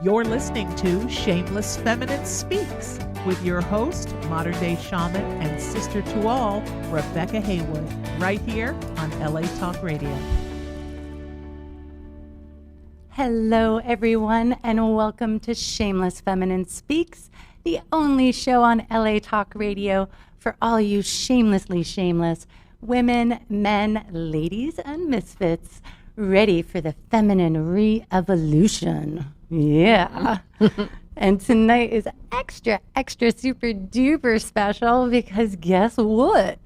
You're listening to Shameless Feminine Speaks with your host, modern-day shaman and sister to all, Rebecca Haywood, right here on LA Talk Radio. Hello, everyone, and welcome to Shameless Feminine Speaks, the only show on LA Talk Radio for all you shamelessly shameless women, men, ladies, and misfits ready for the feminine re-evolution. Yeah. And tonight is extra, super duper special because guess what?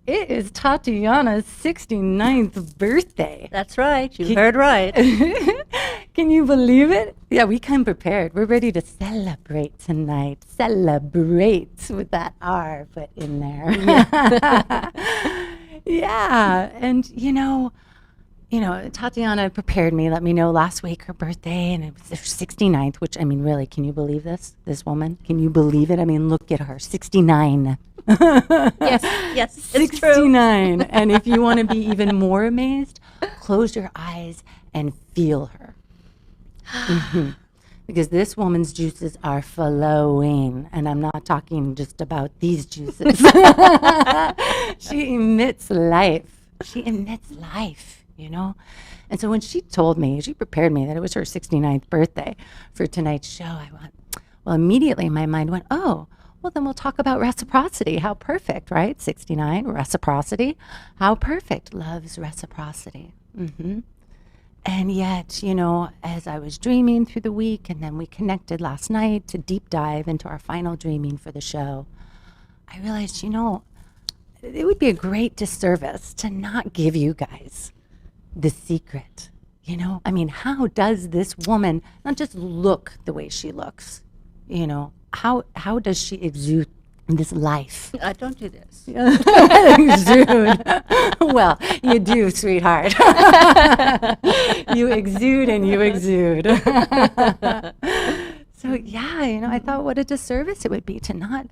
It is Tatyana's 69th birthday. That's right. You heard right. Can you believe it? Yeah, we came prepared. We're ready to celebrate tonight. Celebrate with that R put in there. Yeah. And you know, Tatyana prepared me, let me know last week her birthday, and it was her 69th, which, I mean, really, can you believe this woman? Can you believe it? I mean, look at her, 69. Yes, it's 69. And if you want to be even more amazed, close your eyes and feel her. Because this woman's juices are flowing, and I'm not talking just about these juices. She emits life. You know? And so when she told me, she prepared me that it was her 69th birthday for tonight's show, I went, well, immediately my mind went, oh, well, then we'll talk about reciprocity. How perfect, right? 69, reciprocity. How perfect. Love's reciprocity. And yet, you know, as I was dreaming through the week, and then we connected last night to deep dive into our final dreaming for the show, I realized, you know, it would be a great disservice to not give you guys the secret. You know, I mean, how does this woman not just look the way she looks? You know, how does she exude this life? I don't do this. Exude. Well, you do, sweetheart. You exude and you exude. So yeah, you know, I thought what a disservice it would be to not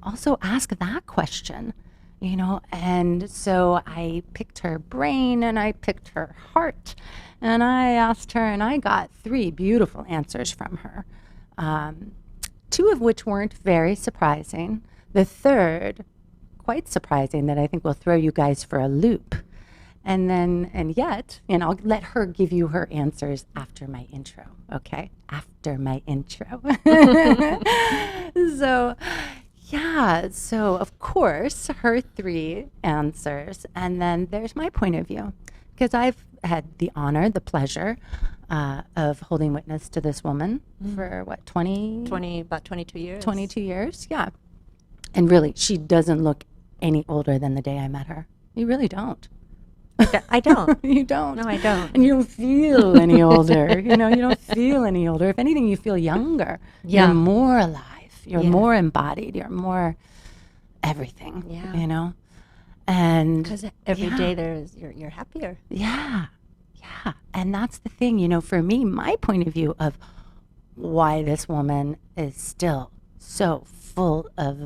also ask that question. You know, and so I picked her brain and I picked her heart, and I asked her, and I got 3 beautiful answers from her, 2 of which weren't very surprising. The third, quite surprising, that I think will throw you guys for a loop. And yet, and I'll let her give you her answers after my intro, okay? After my intro. So of course, her 3 answers, and then there's my point of view, because I've had the honor, the pleasure of holding witness to this woman for, what, about 22 years. 22 years, yeah. And really, she doesn't look any older than the day I met her. You really don't. I don't. You don't. No, I don't. And you don't feel any older. You know, you don't feel any older. If anything, you feel younger. Yeah. You're more alive. You're more embodied. You're more everything. Yeah. You know, and because every day you're happier. Yeah, yeah. And that's the thing. You know, for me, my point of view of why this woman is still so full of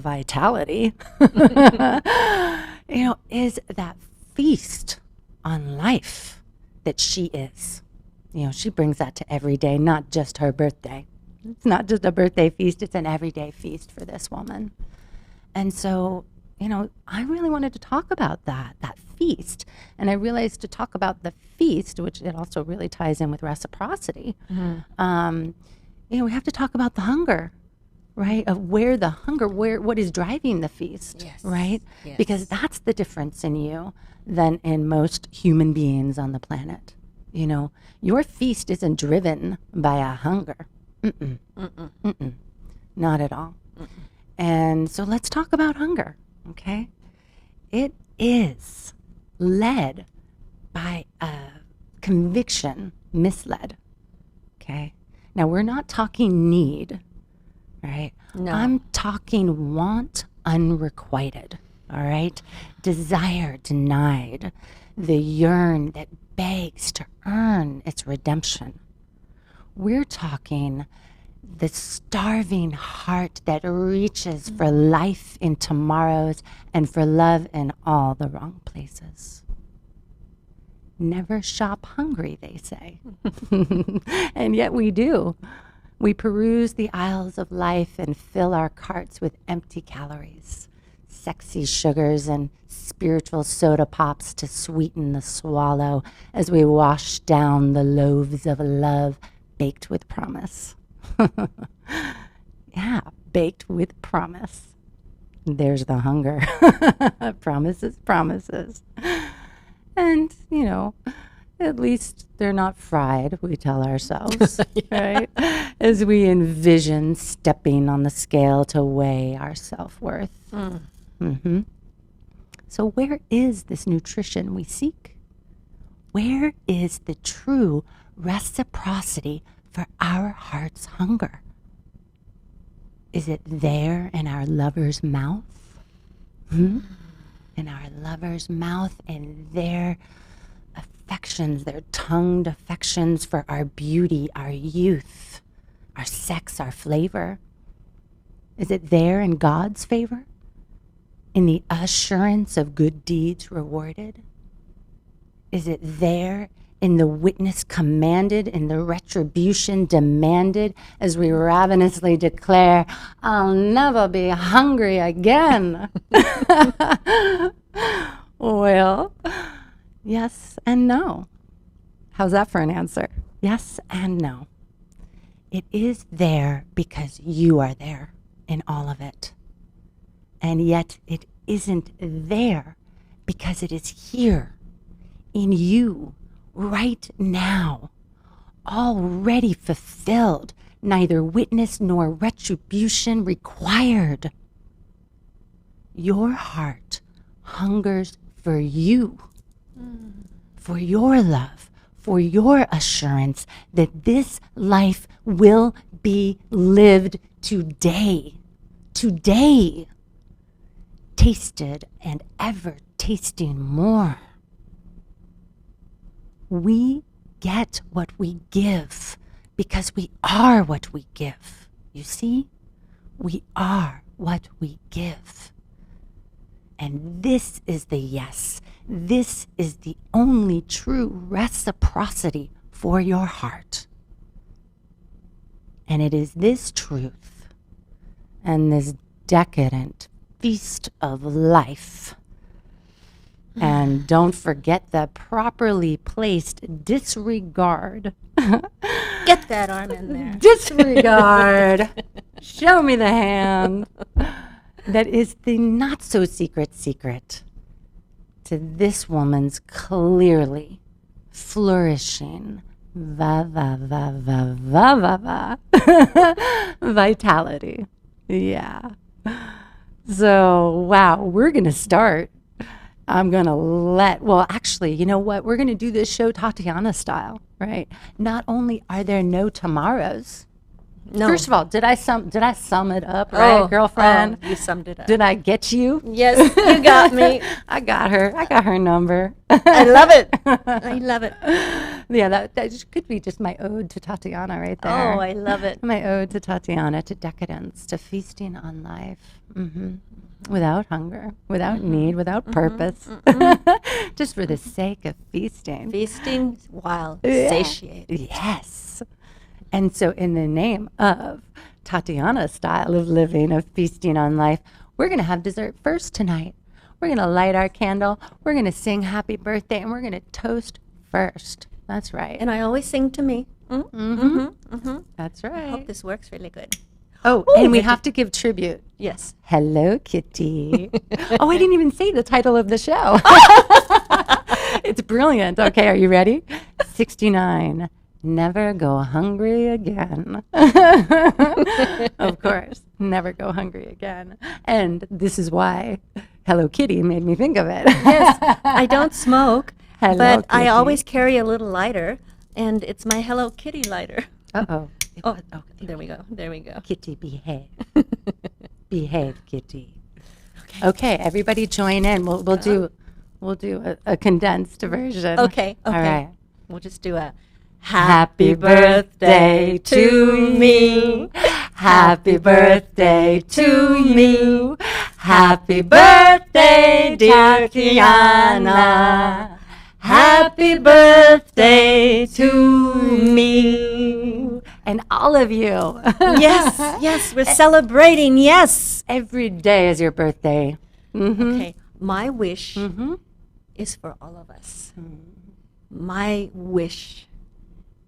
vitality, you know, is that feast on life that she is. You know, she brings that to every day, not just her birthday. It's not just a birthday feast, it's an everyday feast for this woman. And so, you know, I really wanted to talk about that feast. And I realized to talk about the feast, which it also really ties in with reciprocity, you know, we have to talk about the hunger, right? Of where the hunger, what is driving the feast, right? Yes. Because that's the difference in you than in most human beings on the planet. You know, your feast isn't driven by a hunger. Not at all. And so let's talk about hunger, okay? It is led by a conviction, misled, okay? Now, we're not talking need, right? No. I'm talking want unrequited, all right? Desire denied, the yearn that begs to earn its redemption. We're talking the starving heart that reaches for life in tomorrows and for love in all the wrong places. never shop hungry, they say. And yet we do. We peruse the aisles of life and fill our carts with empty calories, sexy sugars and spiritual soda pops to sweeten the swallow as we wash down the loaves of love baked with promise. Yeah, baked with promise. There's the hunger. Promises, promises. And, you know, at least they're not fried, we tell ourselves, right? As we envision stepping on the scale to weigh our self-worth. So where is this nutrition we seek? Where is the true reciprocity for our heart's hunger? Is it there in our lover's mouth? In our lover's mouth and their affections, their tongued affections for our beauty, our youth, our sex, our flavor? Is it there in God's favor? In the assurance of good deeds rewarded? Is it there in the witness commanded, in the retribution demanded, as we ravenously declare, I'll never be hungry again? Well, yes and no. How's that for an answer? Yes and no. It is there because you are there in all of it. And yet it isn't there because it is here in you right now, already fulfilled, neither witness nor retribution required. Your heart hungers for you, for your love, for your assurance that this life will be lived today, tasted and ever tasting more. We get what we give because we are what we give. You see? We are what we give. And this is the yes. This is the only true reciprocity for your heart. And it is this truth and this decadent feast of life. And don't forget the properly placed disregard. Get that arm in there. Disregard. Show me the hand. That is the not so secret to this woman's clearly flourishing vitality. Yeah. So, wow, we're going to start. I'm going to actually, you know what? We're going to do this show Tatyana style, right? Not only are there no tomorrows. No. First of all, did I sum it up, right, girlfriend? Oh, you summed it up. Did I get you? Yes, you got me. I got her number. I love it. I love it. Yeah, that could be just my ode to Tatyana right there. Oh, I love it. My ode to Tatyana, to decadence, to feasting on life. Without hunger, without need, without purpose. Just for the sake of feasting. Feasting while satiated. Yes. And so in the name of Tatyana's style of living, of feasting on life, we're going to have dessert first tonight. We're going to light our candle. We're going to sing happy birthday, and we're going to toast first. That's right. And I always sing to me. That's right. I hope this works really good. Oh, and we have to give tribute. Yes. Hello, Kitty. Oh, I didn't even say the title of the show. It's brilliant. Okay, are you ready? 69. Never go hungry again. Of course, never go hungry again. And this is why Hello Kitty made me think of it. Yes, I don't smoke, Hello, but Kitty. I always carry a little lighter, and it's my Hello Kitty lighter. Uh-oh. Oh, there we go. Kitty, behave. Behave, Kitty. Okay, everybody join in. We'll do a condensed version. Okay. All right. We'll just do a Happy birthday to me. Happy birthday to me. Happy birthday, dear Tatyana. Happy birthday to me. And all of you. Yes, yes, we're celebrating. Yes. Every day is your birthday. Mm-hmm. Okay, my wish is for all of us. My wish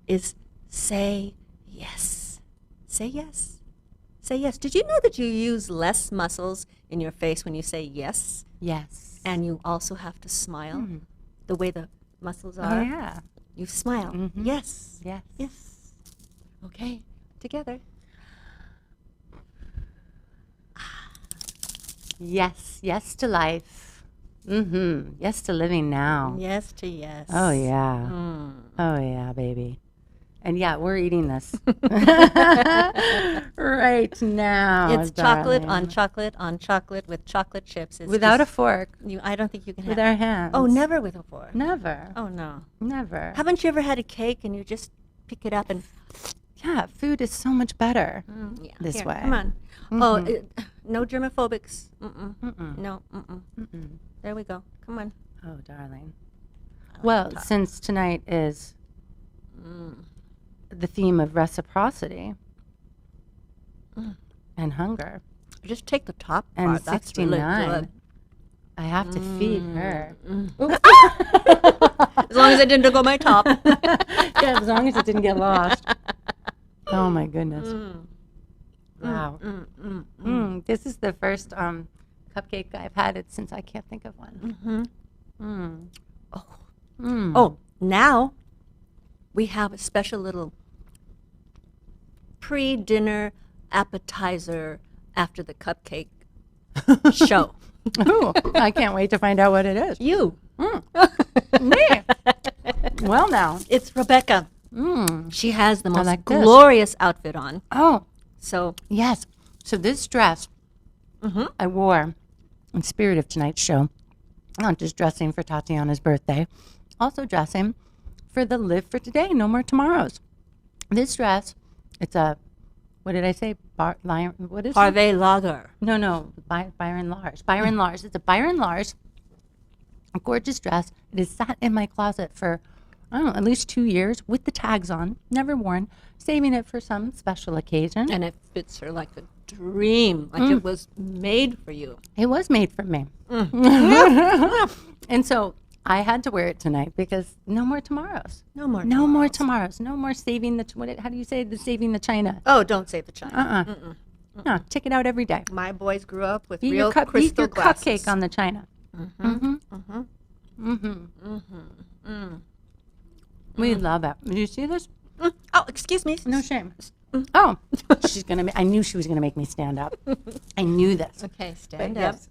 is say yes. Say yes. Say yes. Did you know that you use less muscles in your face when you say yes? Yes. And you also have to smile the way the muscles are. Oh, yeah. You smile. Yes. Yes. Yes. Okay, together. Yes. Yes to life. Yes to living now. Yes to yes. Oh, yeah. Oh, yeah, baby. And yeah, we're eating this right now. It's chocolate darling. on chocolate on chocolate with chocolate chips. It's Without a just- fork. I don't think you can With have our hands. Oh, never with a fork. Never. Oh, no. Never. Haven't you ever had a cake and you just pick it up and... Yeah, food is so much better Yeah, this here, way. Come on. Oh, no germophobics. No. There we go. Come on. Oh, darling. Well, since tonight is the theme of reciprocity and hunger Just take the top and part. That's 69, really good. I have to feed her. As long as it didn't go my top. Yeah, as long as it didn't get lost. Oh, my goodness. Wow. This is the first cupcake I've had it since I can't think of one. Oh, now we have a special little pre-dinner appetizer after the cupcake show. Ooh, I can't wait to find out what it is. You. Me. Well, now. It's Rebecca. She has the most like this. glorious outfit on. Oh, So, yes. So this dress I wore in spirit of tonight's show, not just dressing for Tatyana's birthday, also dressing for the Live for Today, No More Tomorrows. This dress, it's a, what did I say? What is it? Harvey Lager. No, Byron Lars. Byron Lars. It's a Byron Lars, a gorgeous dress. It has sat in my closet for, I don't know, at least 2 years with the tags on, never worn, saving it for some special occasion. And it fits her like a dream, like it was made for you. It was made for me. And so I had to wear it tonight because no more tomorrows. No more No more tomorrows. No more saving the, how do you say, the saving the china? Oh, don't save the china. No, take it out every day. My boys grew up with Eat real your, eat crystal your glasses. cupcake on the china. We love it. Did you see this? Oh, excuse me. No shame. Oh, I knew she was going to make me stand up. I knew this. Okay, stand But up. yes.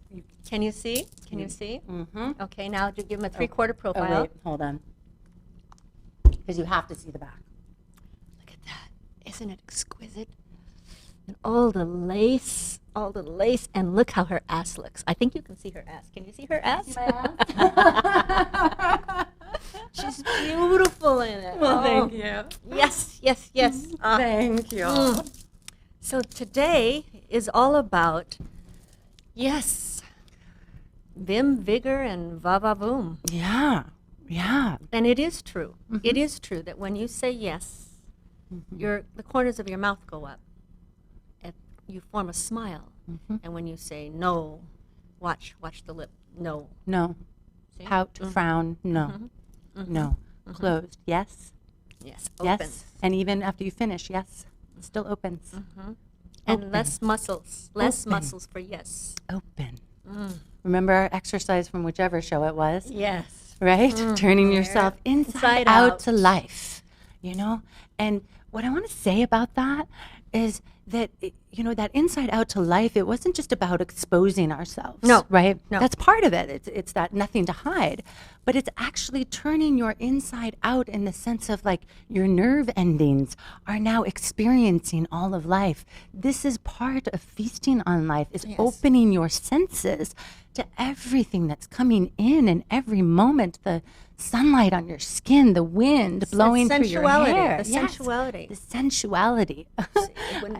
Can you see? Can you see? Mm-hmm. Okay, now give him a three-quarter Oh, profile. wait, hold on. Because you have to see the back. Look at that. Isn't it exquisite? And all the lace, and look how her ass looks. I think you can see her ass. Can you see her ass? She's beautiful in it. Well, Oh. thank you. Yes, yes, yes. Thank you. So today is all about, yes, vim, vigor, and va-va-voom. Yeah. Yeah. And it is true. It is true that when you say yes, the corners of your mouth go up. And you form a smile. And when you say no, watch the lip. No. No. See? Pout, frown, no. No. Closed, yes. Yes. Yes. Opens. And even after you finish, yes. It still opens. And less muscles. Less Open. muscles for yes. Open. Remember our exercise from whichever show it was? Yes. Right? Turning yourself inside out to life, you know? And what I want to say about that is that, that inside out to life, it wasn't just about exposing ourselves. No. Right? No. That's part of it. It's that nothing to hide. But it's actually turning your inside out in the sense of like your nerve endings are now experiencing all of life. This is part of feasting on life, is opening your senses to everything that's coming in and every moment, the sunlight on your skin, the wind blowing through your hair. The sensuality. The sensuality.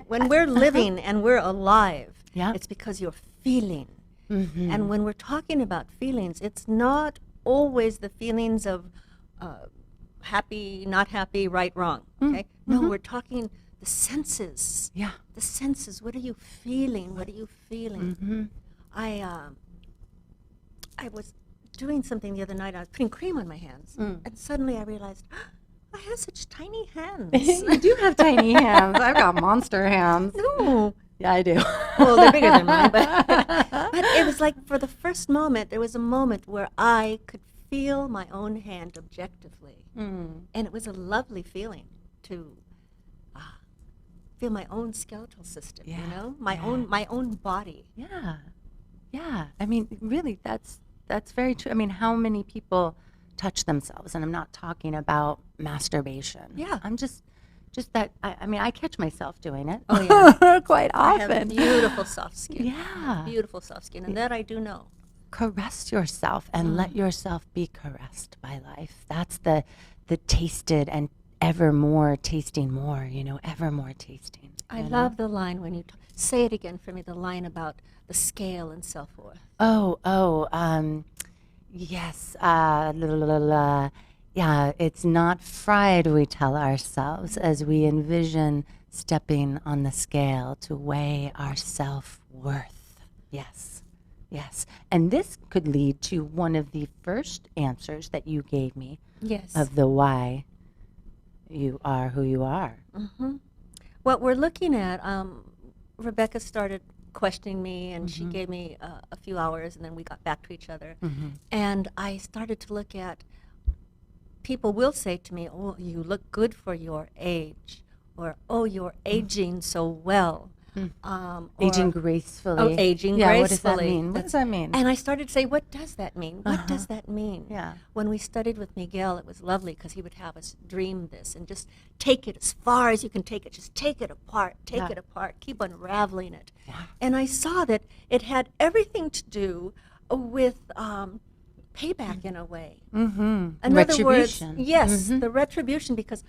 When we're living and we're alive, Yeah. it's because you're feeling. And when we're talking about feelings, it's not always the feelings of happy, not happy, right, wrong. Okay? No, we're talking the senses. Yeah. The senses. What are you feeling? What are you feeling? I was doing something the other night. I was putting cream on my hands, and suddenly I realized I have such tiny hands. You do have tiny hands. I've got monster hands. No. Yeah, I do. Well, they're bigger than mine, but it was like for the first moment, there was a moment where I could feel my own hand objectively, and it was a lovely feeling to feel my own skeletal system. You know, my own body. Yeah, yeah. I mean, really, that's very true. I mean, how many people touch themselves? And I'm not talking about masturbation. Yeah. I'm just that. I mean, I catch myself doing it. Oh yeah, quite often. I have beautiful soft skin. Yeah, beautiful soft skin, and that I do know. Caress yourself and let yourself be caressed by life. That's the tasted and ever more tasting more. You know, ever more tasting. I love the line when you say it again for me. The line about the scale and self-worth. Yes. Yeah, it's not fried, we tell ourselves, as we envision stepping on the scale to weigh our self-worth. Yes. Yes. And this could lead to one of the first answers that you gave me. Yes. Of the why you are who you are. What we're looking at, Rebecca started questioning me, and she gave me a few hours, and then we got back to each other. And I started to look at, people will say to me, oh, you look good for your age, or oh, you're aging so well. Aging gracefully. Oh, aging gracefully. gracefully. What does that mean? What does that mean? And I started to say, what does that mean? What does that mean? Yeah. When we studied with Miguel, it was lovely because he would have us dream this and just take it as far as you can take it. Just take it apart, it apart, keep unraveling it. Yeah. And I saw that it had everything to do with payback in a way. In other words, yes, the retribution, because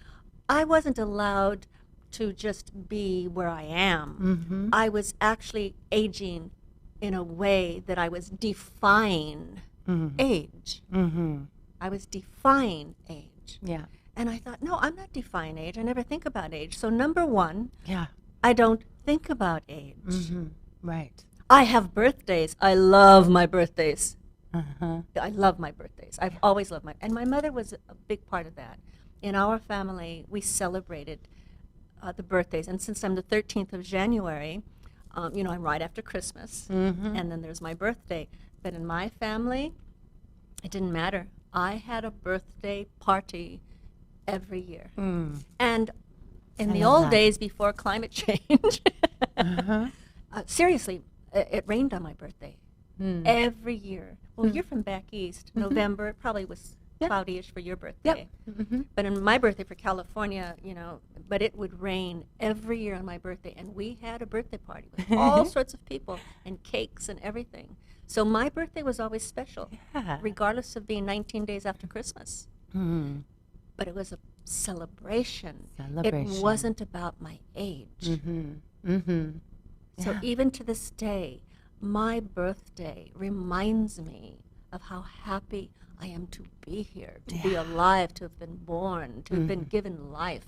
I wasn't allowed to just be where I am. I was actually aging in a way that I was defying age. I was defying age. Yeah. And I thought, no, I'm not defying age. I never think about age. So number one, Yeah. I don't think about age. Right. I have birthdays. I love my birthdays. I love my birthdays. I've always loved and my mother was a big part of that. In our family, we celebrated the birthdays. And since I'm the 13th of January, I'm right after Christmas. And then there's my birthday. But in my family, it didn't matter. I had a birthday party every year. And in the old days before climate change, seriously, it rained on my birthday every year. Well, you're from back east. November, it probably was cloudy-ish for your birthday. But in my birthday for California, but it would rain every year on my birthday. And we had a birthday party with all sorts of people and cakes and everything. So my birthday was always special, regardless of being 19 days after Christmas. But it was a celebration. It wasn't about my age. So even to this day, my birthday reminds me of how happy I am to be here, to be alive, to have been born, to have been given life.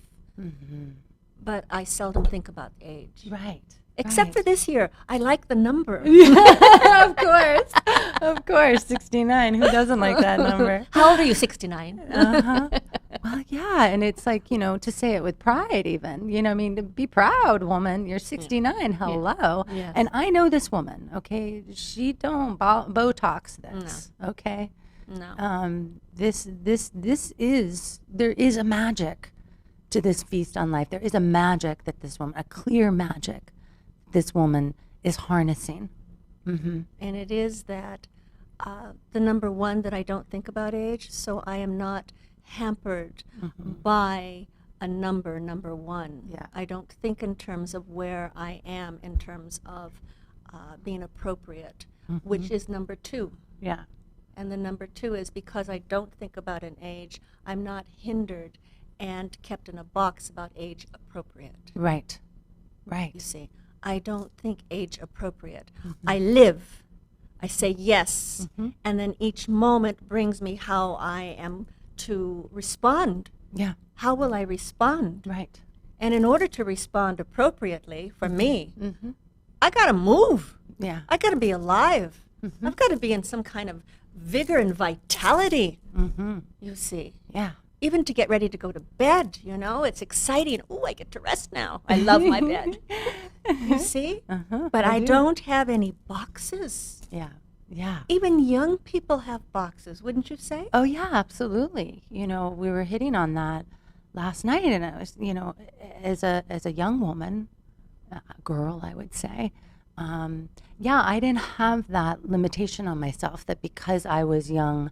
But I seldom think about age. Right. Except for this year. I like the number. Of course. Of course. 69. Who doesn't like that number? How old are you? 69. Well, yeah. And it's like, to say it with pride even. To be proud, woman. You're 69. Hello. Yes. And I know this woman, okay? She don't Botox this, okay? No. There is a magic to this feast on life. There is a magic that this woman, a clear magic, this woman is harnessing. And it is that the number one, that I don't think about age, so I am not hampered by a number one. Yeah. I don't think in terms of where I am in terms of being appropriate, which is number two. Yeah. And the number two is because I don't think about an age, I'm not hindered and kept in a box about age appropriate. Right. Right. You see, I don't think age appropriate. I live I say yes, and then each moment brings me how I am to respond. Yeah. How will I respond? Right. And in order to respond appropriately for me, I got to move. Yeah. I got to be alive. I've got to be in some kind of vigor and vitality, you see. Yeah. Even to get ready to go to bed, you know, it's exciting. Oh, I get to rest now. I love my bed. You see? But I don't have any boxes. Yeah. Yeah. Even young people have boxes, wouldn't you say? Oh, yeah, absolutely. You know, we were hitting on that last night, and I was, you know, as a young woman, girl, I would say, yeah, I didn't have that limitation on myself that because I was young,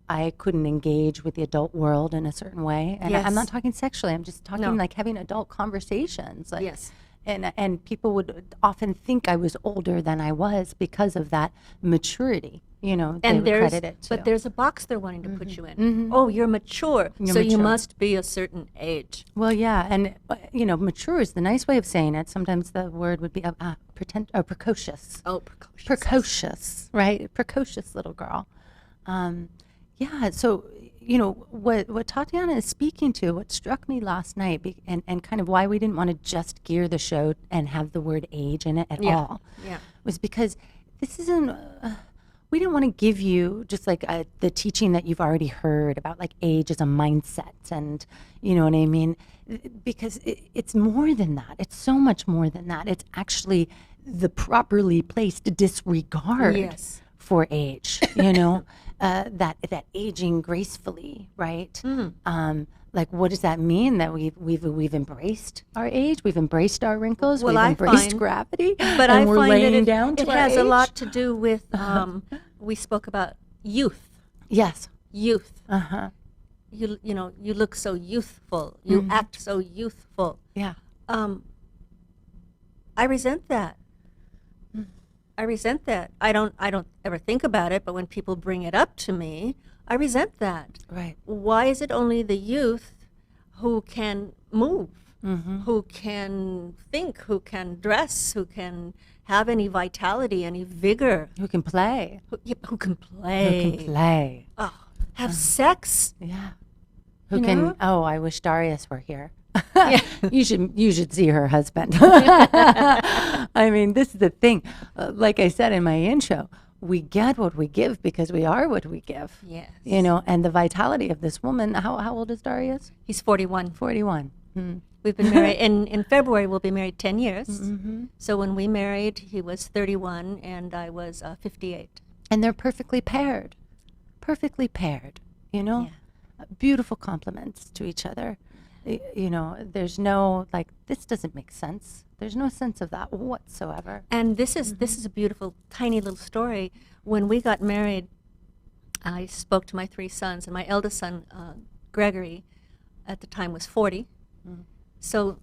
I couldn't engage with the adult world in a certain way. And I'm not talking sexually. I'm just talking like having adult conversations. Like, Yes. And people would often think I was older than I was because of that maturity. You know, they And would credit it to. but there's a box they're wanting to put you in. Oh, you're mature, so you mature. must be a certain age. Well, yeah, and you know, mature is the nice way of saying it. Sometimes the word would be precocious. Oh, precocious. Precocious, right? Precocious little girl. Yeah. So, you know, what Tatyana is speaking to, what struck me last night, and kind of why we didn't want to just gear the show and have the word age in it at all, was because this isn't. We didn't want to give you just like the teaching that you've already heard about like age as a mindset, and you know what I mean, because it's more than that. It's so much more than that. It's actually the properly placed disregard for age. You know, that aging gracefully, right? Like, what does that mean? That we've embraced our age, we've embraced our wrinkles, we've embraced gravity, but and I we're find laying down to it our has age? a lot to do with. We spoke about youth. Yes. Youth. You know, you look so youthful. You act so youthful. Yeah. I resent that. I resent that. I don't ever think about it, but when people bring it up to me, I resent that. Right. Why is it only the youth who can move, who can think, who can dress, who can have any vitality, any vigor, Who can play? who can play, Who can play? Oh, have sex? Yeah. Who You can? know? Oh, I wish Darius were here. You should see her husband. I mean, this is the thing. Like I said in my intro, we get what we give because we are what we give. Yes. You know, and the vitality of this woman. How old is Darius? He's 41. 41. We've been married, in February we'll be married 10 years. So when we married, he was 31 and I was 58. And they're perfectly paired. Perfectly paired, you know? Beautiful compliments to each other. You know, there's no, like, this doesn't make sense. There's no sense of that whatsoever. And this is a beautiful, tiny little story. When we got married, I spoke to my 3 sons, and my eldest son, Gregory, at the time was 40. So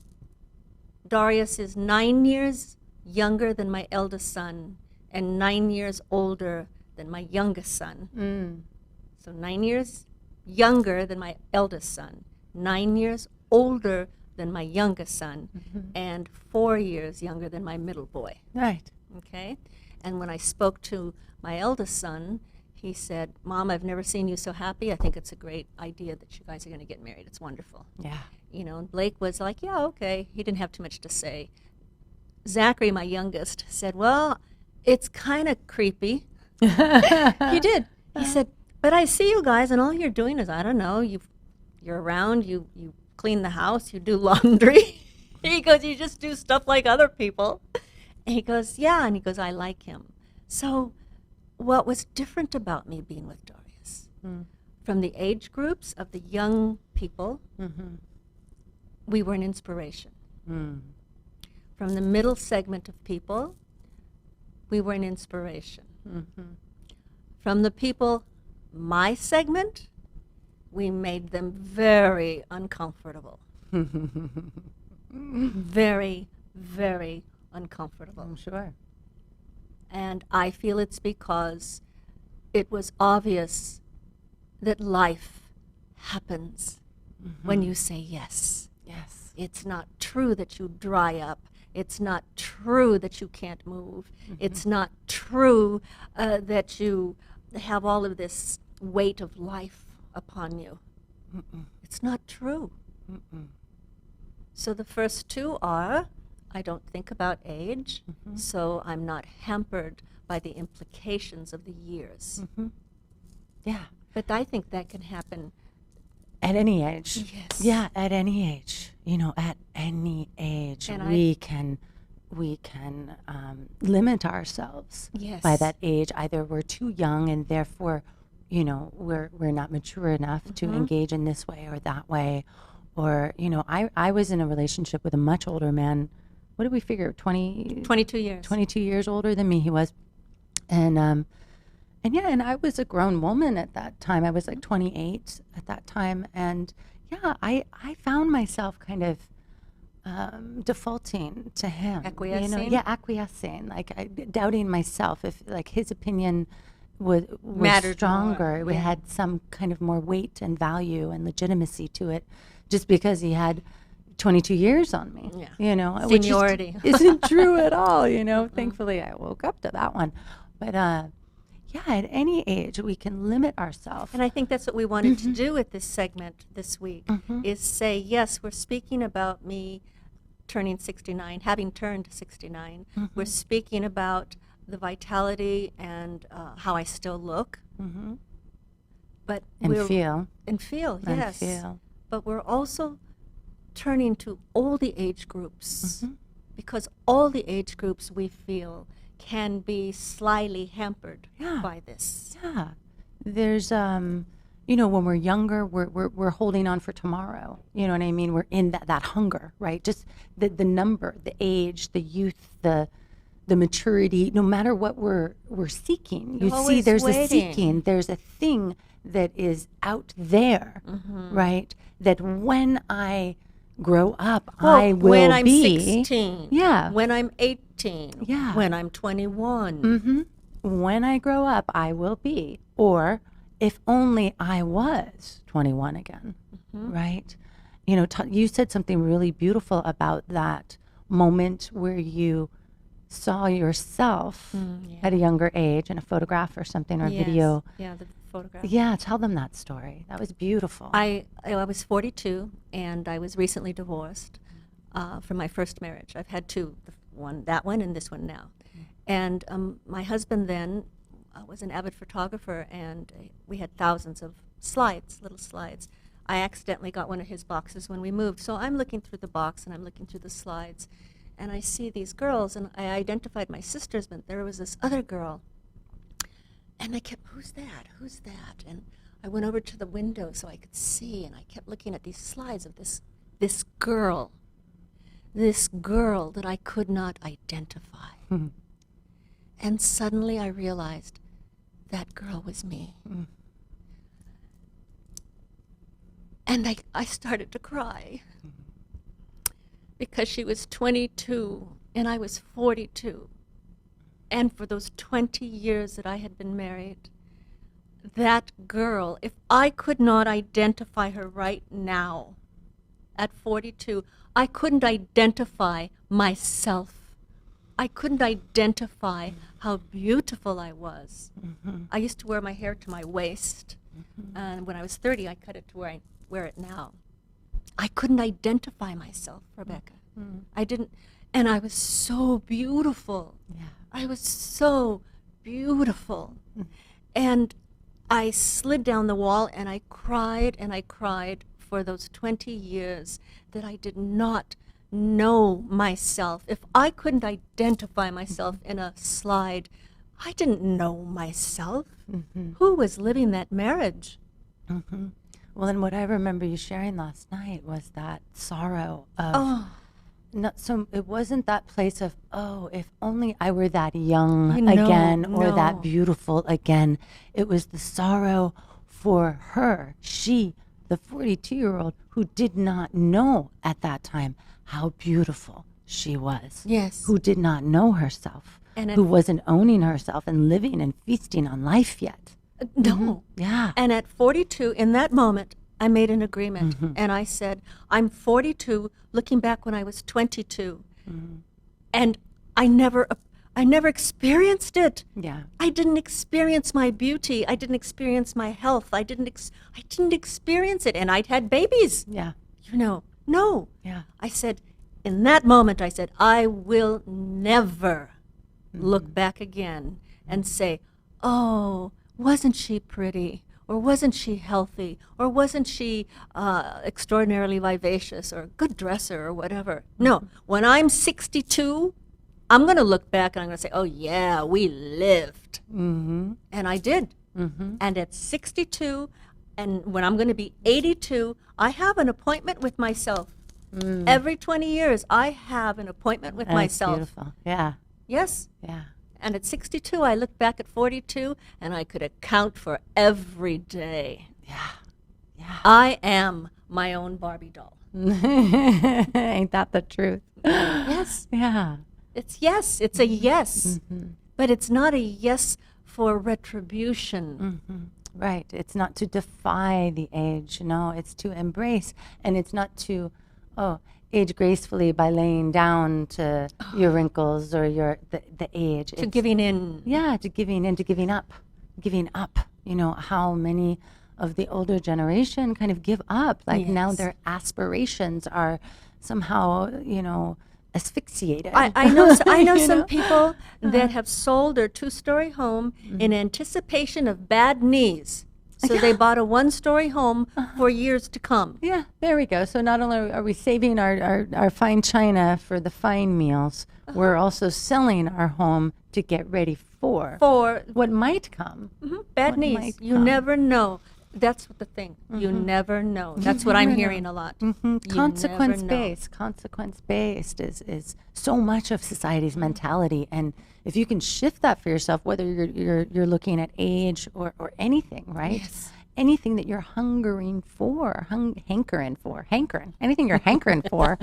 Darius is 9 years younger than my eldest son and 9 years older than my youngest son. So 9 years younger than my eldest son, 9 years older than my youngest son, and 4 years younger than my middle boy. Right. Okay? And when I spoke to my eldest son, he said, "Mom, I've never seen you so happy. I think it's a great idea that you guys are going to get married. It's wonderful." Yeah. You know, and Blake was like, "Yeah, okay." He didn't have too much to say. Zachary, my youngest, said, "Well, it's kind of creepy." He did. He said, "But I see you guys, and all you're doing is, I don't know, you're around, you clean the house, you do laundry." He goes, "You just do stuff like other people." And he goes, "Yeah," and he goes, "I like him." So what was different about me being with Darius, from the age groups of the young people, we were an inspiration. From the middle segment of people, we were an inspiration. From the people, my segment, we made them very uncomfortable. Very, very uncomfortable. I'm sure. And I feel it's because it was obvious that life happens when you say yes. Yes. It's not true that you dry up It's not true that you can't move. It's not true that you have all of this weight of life upon you. It's not true. So the first two are, I don't think about age, so I'm not hampered by the implications of the years. Yeah. But I think that can happen at any age. Yes. Yeah, at any age. You know, at any age, And we can limit ourselves by that age. Either we're too young and therefore, you know, we're not mature enough to engage in this way or that way. Or, you know, I was in a relationship with a much older man. What did we figure? 22 years. 22 years older than me he was. And yeah, and I was a grown woman at that time. I was like 28 at that time. And yeah, I found myself kind of defaulting to him. Acquiescing? You know? Yeah, acquiescing. Like doubting myself if like his opinion was Mattered stronger. more. It had some kind of more weight and value and legitimacy to it just because he had 22 years on me. Yeah. You know, Seniority. which isn't true at all, you know. Thankfully, I woke up to that one. But yeah, at any age, we can limit ourselves. And I think that's what we wanted to do with this segment this week, is say, yes, we're speaking about me turning 69, having turned 69. We're speaking about the vitality and how I still look. But And feel. And feel, And yes. feel. But we're also turning to all the age groups, because all the age groups we feel can be slyly hampered by this. Yeah. There's, you know, when we're younger, we're holding on for tomorrow. You know what I mean? We're in that hunger, right? Just the number, the age, the youth, the maturity, no matter what we're seeking. You're You see, always there's waiting. a seeking, there's a thing that is out there, right? That when I grow up, I will when I'm be 16, Yeah. when I'm 18, Yeah. when I'm 21. When I grow up, I will be. Or if only I was 21 again, right? You know, you said something really beautiful about that moment where you saw yourself at a younger age in a photograph or something or Yes. video. Yeah, the photograph. Yeah, tell them that story. That was beautiful. I was 42, and I was recently divorced from my first marriage. I've had two, that one and this one now. And my husband then was an avid photographer, and we had thousands of slides, little slides. I accidentally got one of his boxes when we moved, so I'm looking through the box and I'm looking through the slides, and I see these girls, and I identified my sisters, but there was this other girl. And I kept, who's that? Who's that? And I went over to the window so I could see, and I kept looking at these slides of this girl that I could not identify. And suddenly I realized that girl was me. And I started to cry because she was 22 and I was 42. And for those 20 years that I had been married, that girl, if I could not identify her right now, at 42, I couldn't identify myself. I couldn't identify how beautiful I was. I used to wear my hair to my waist, and when I was 30, I cut it to where I wear it now. I couldn't identify myself, Rebecca. I didn't, and I was so beautiful. Yeah. I was so beautiful. And I slid down the wall and I cried for those 20 years that I did not know myself. If I couldn't identify myself in a slide, I didn't know myself. Who was living that marriage? Well, and what I remember you sharing last night was that sorrow of not so. It wasn't that place of, oh, if only I were that young again or that beautiful again. It was the sorrow for her, she, the 42-year-old who did not know at that time how beautiful she was. Yes. Who did not know herself, And who wasn't owning herself and living and feasting on life yet. No. Yeah. And at 42, in that moment, I made an agreement. And I said, I'm 42, looking back when I was 22. And I never experienced it. Yeah. I didn't experience my beauty. I didn't experience my health. I didn't experience it. And I'd had babies. Yeah. You know, no. Yeah. I said, in that moment, I said, I will never look back again and say, oh, wasn't she pretty? Or wasn't she healthy? Or wasn't she extraordinarily vivacious or a good dresser or whatever? No. When I'm 62, I'm going to look back and I'm going to say, oh, yeah, we lived. Mm-hmm. And I did. Mm-hmm. And at 62, and when I'm going to be 82, I have an appointment with myself. Every 20 years, I have an appointment with That's myself. beautiful. Yeah. Yes. Yeah. And at 62, I look back at 42, and I could account for every day. Yeah. Yeah. I am my own Barbie doll. Ain't that the truth? Yes. Yeah. It's yes. It's a yes. Mm-hmm. But it's not a yes for retribution. Mm-hmm. Right. It's not to defy the age. No, it's to embrace. And it's not to, age gracefully by laying down to your wrinkles or the age. To giving in. Yeah, to giving in, to giving up. Giving up. You know, how many of the older generation kind of give up. Like now Yes. their aspirations are somehow, asphyxiated. I know I know You some know? people that have sold their 2-story home in anticipation of bad knees. So they bought a 1-story home for years to come. Yeah, there we go. So not only are we saving our fine china for the fine meals, we're also selling our home to get ready for what might come. Bad What knees. might You come. never know. That's the thing. You never know. That's what I'm hearing a lot. You never know. Consequence-based is so much of society's mentality, and if you can shift that for yourself, whether you're looking at age or anything, right? Yes. Anything that you're hankering for, anything you're hankering for,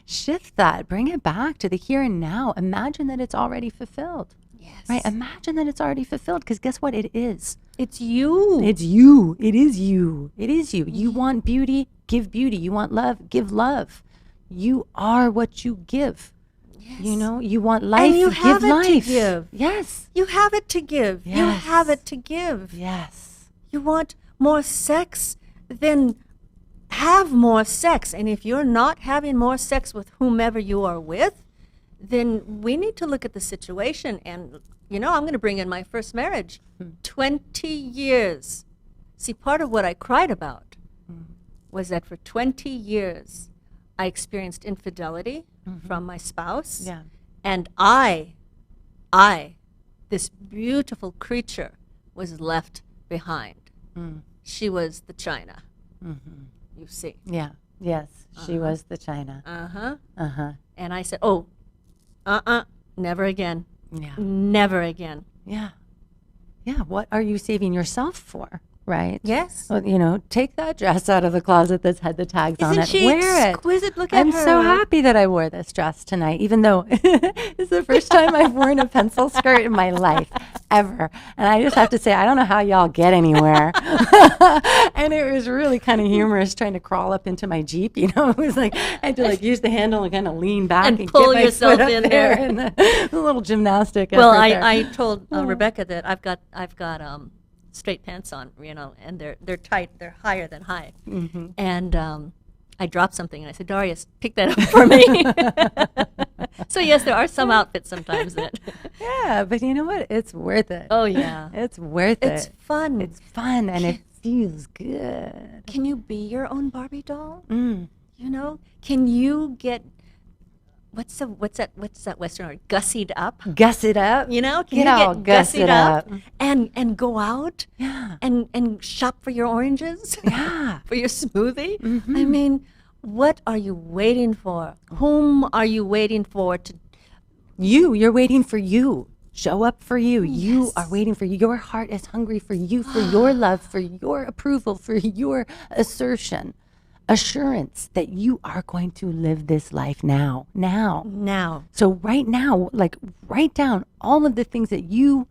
shift that, bring it back to the here and now. Imagine that it's already fulfilled. Yes. Right? Imagine that it's already fulfilled, because guess what? It is. It's you. It's you. It is you. It is you. You want beauty, give beauty. You want love, give love. You are what you give. Yes. You want life, you give have it to life. give. Yes. You have it to give. You Yes. have it to give. Yes. You want more sex, then have more sex. And if you're not having more sex with whomever you are with, then we need to look at the situation. And, I'm going to bring in my first marriage. 20 years. See, part of what I cried about was that for 20 years, I experienced infidelity from my spouse. Yeah. And this beautiful creature, was left behind. She was the china. You see. Yeah. Yes. She was the china. And I said, never again. Yeah. Never again. Yeah. Yeah. What are you saving yourself for? Right? Yes. Well, take that dress out of the closet that's had the tags on Isn't it. she Wear it. exquisite? Look at I'm her. so happy that I wore this dress tonight, even though it's the first time I've worn a pencil skirt in my life, ever. And I just have to say, I don't know how y'all get anywhere. And it was really kind of humorous trying to crawl up into my Jeep. It was like I had to use the handle and kind of lean back And and pull get my yourself foot up in there. there. And the little gymnastic. Well, effort there. I told Rebecca that I've got straight pants on, and they're tight, they're higher than high. And I dropped something, and I said, Darius, pick that up for me. So yes, there are some outfits sometimes that. Yeah, but you know what? It's worth it. Oh yeah, It's worth it's it. fun. It's fun and it feels good. Can you be your own Barbie doll? Mm. Can you get what's that Western word? Gussied up? Guss it up. Can Get you all get gussied gussied up up. and go out Yeah. and shop for your oranges? Yeah. For your smoothie? I mean, what are you waiting for? Whom are you waiting for to? You're waiting for you. Show up for you. You Yes. are waiting for you. Your heart is hungry for you, for your love, for your approval, for your assurance that you are going to live this life now. Now. So right now, write down all of the things that you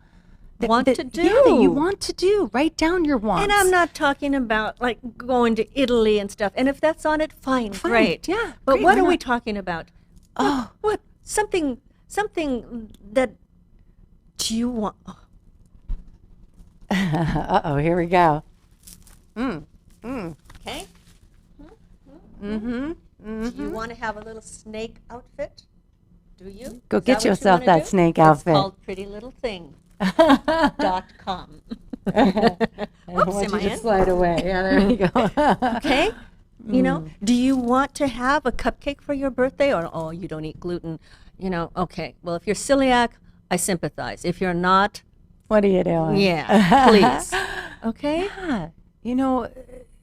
Want to do. Yeah, that you want to do. Write down your wants. And I'm not talking about going to Italy and stuff. And if that's on it, fine. Great. Yeah, But great, what why are we not? talking about? Oh. What? Something that do you want? Uh-oh, here we go. Okay. Mm-hmm. Do you want to have a little snake outfit? Do you? Go Is get that what you yourself wanna that do? snake It's outfit. called prettylittlething.com. Oops, am I in? slide away. Yeah, there you go. Okay. You know, do you want to have a cupcake for your birthday, or oh, you don't eat gluten? You know, okay. Well, if you're celiac, I sympathize. If you're not, What are you doing? yeah, please. Okay. Yeah. You know,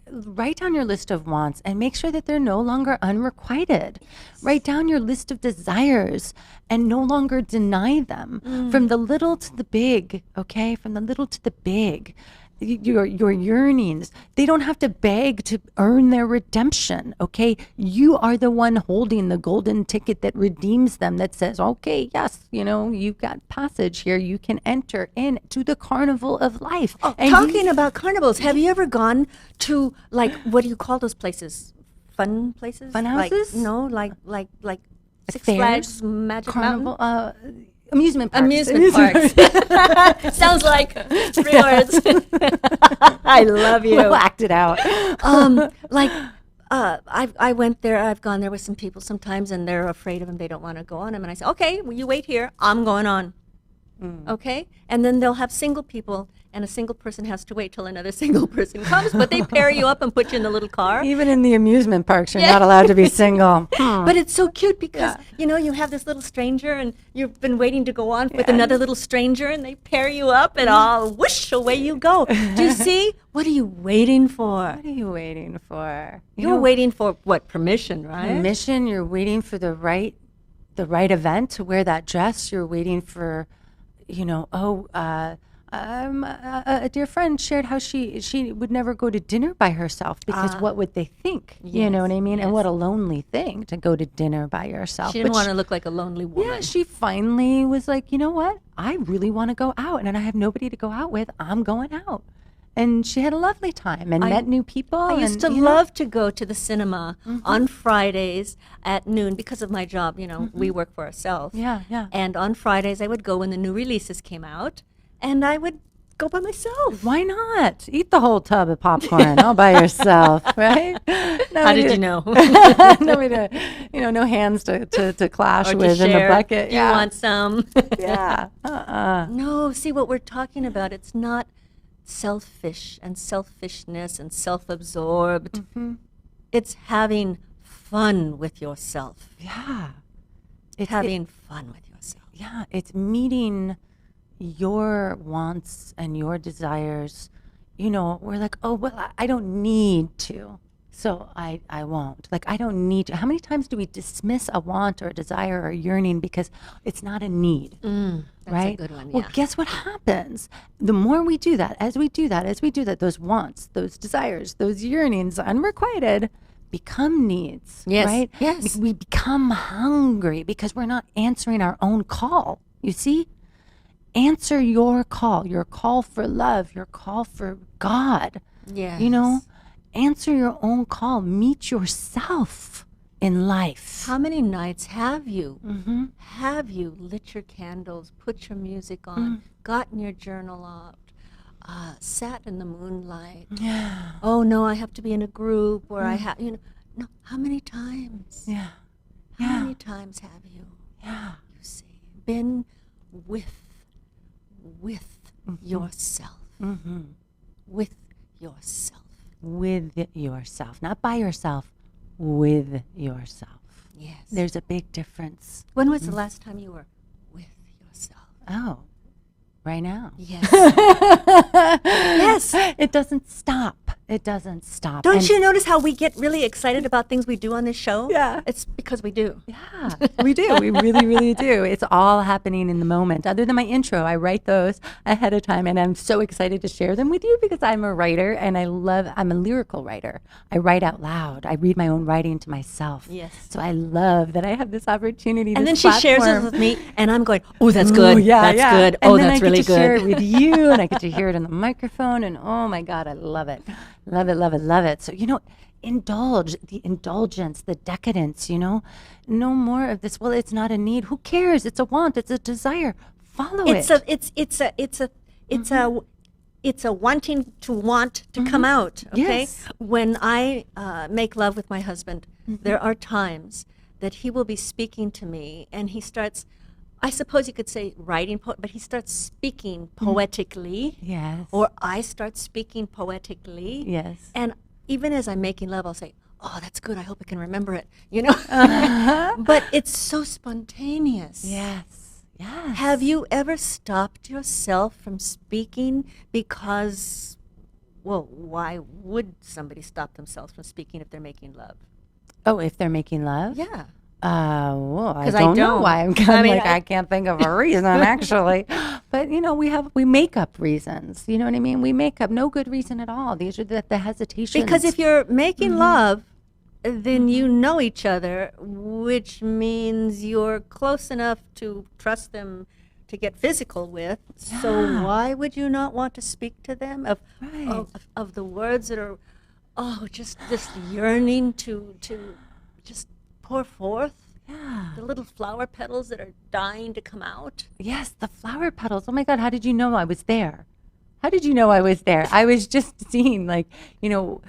write down your list of wants and make sure that they're no longer unrequited. Write down your list of desires and no longer deny them. From the little to the big, okay? From the little to the big. Your yearnings, they don't have to beg to earn their redemption, okay? You are the one holding the golden ticket that redeems them, that says, okay, yes, you know, you've got passage here. You can enter into the carnival of life. Oh, And talking about carnivals, have you ever gone to, like, what do you call those places? Fun places? Fun Like, houses? no, like Six fairs? Flags Magic carnival, Mountain? amusement parks. Amusement parks. Sounds like 3 words. I love you. We'll act it out. I went there. I've gone there with some people sometimes, and they're afraid of them. They don't want to go on them. And I say, okay, well, you wait here. I'm going on. Okay? And then they'll have single people, and a single person has to wait till another single person comes, but they pair you up and put you in the little car. Even in the amusement parks, you're not allowed to be single. But it's so cute because, you know, you have this little stranger and you've been waiting to go on with another little stranger, and they pair you up and all whoosh, away you go. Do you see? What are you waiting for? What are you waiting for? You're waiting for what? Permission, right? Permission. You're waiting for the right event to wear that dress. You're waiting for, you know, a dear friend shared how she would never go to dinner by herself because what would they think? You know what I mean? And what a lonely thing to go to dinner by yourself. She didn't want to look like a lonely woman. Yeah, she finally was like, you know what? I really want to go out, and I have nobody to go out with. I'm going out. And she had a lovely time and met new people. I used to love to go to the cinema on Fridays at noon because of my job. You know, we work for ourselves. Yeah. And on Fridays, I would go when the new releases came out, and I would go by myself. Why not? Eat the whole tub of popcorn all by yourself, right? How did you know? Nobody to, no hands to clash Or with to in the share. bucket. You want some? Yeah. No, see what we're talking about. It's not selfish and selfishness and self-absorbed. It's having fun with yourself. Yeah. It's having fun with yourself. Yeah. It's meeting your wants and your desires. You know, we're like, oh, well, I don't need to. So I won't. Like, I don't need to. How many times do we dismiss a want or a desire or a yearning because it's not a need? That's right? a good one, Well, yeah. guess what happens? The more we do that, as we do that, those wants, those desires, those yearnings, unrequited, become needs, Yes, right? yes. We become hungry because we're not answering our own call, you see? Answer your call for love, your call for God. Yes. You know, answer your own call. Meet yourself in life. How many nights have you lit your candles, put your music on, gotten your journal out, sat in the moonlight? Yeah. Oh no, I have to be in a group, or I have, no. How many times? Yeah. How many times have you? Yeah. You see, been with yourself, with yourself. With yourself, not by yourself, with yourself. Yes. There's a big difference. When was the last time you were with yourself? Oh, right now. Yes. Yes. It doesn't stop. It doesn't stop. Don't And- you notice how we get really excited about things we do on this show? Yeah. It's because we do. Yeah, we do. We really, really do. It's all happening in the moment. Other than my intro, I write those ahead of time, and I'm so excited to share them with you because I'm a writer, and I'm a lyrical writer. I write out loud. I read my own writing to myself. Yes. So I love that I have this opportunity. And then this she shares platform. it with me, and I'm going, oh, that's good. Ooh, yeah, That's good. And Oh, then that's I really get to share it good. with you, and I get to hear it on the microphone, and oh my God, I love it. Love it, love it, love it. So, indulge, the indulgence, the decadence, you know? No more of this, well, it's not a need. Who cares? It's a want, it's a desire. Follow it. It's a wanting to want to come out, okay? Yes. When I make love with my husband, there are times that he will be speaking to me and he starts, I suppose you could say writing, but he starts speaking poetically. Yes. Or I start speaking poetically. Yes. And even as I'm making love, I'll say, oh, that's good. I hope I can remember it, you know? But it's so spontaneous. Yes. Yes. Have you ever stopped yourself from speaking because, well, why would somebody stop themselves from speaking if they're making love? Oh, if they're making love? Yeah. Well, I 'Cause don't, I know don't. why. I'm kind I of mean, like, I can't think of a reason, actually. But, you know, we make up reasons. You know what I mean? We make up no good reason at all. These are the hesitations. Because if you're making love, then you know each other, which means you're close enough to trust them to get physical with. So why would you not want to speak to them of the words that are, just this yearning to just pour forth? Yeah. The little flower petals that are dying to come out. Yes, the flower petals. Oh, my God, how did you know I was there? How did you know I was there? I was just seeing, like, you know,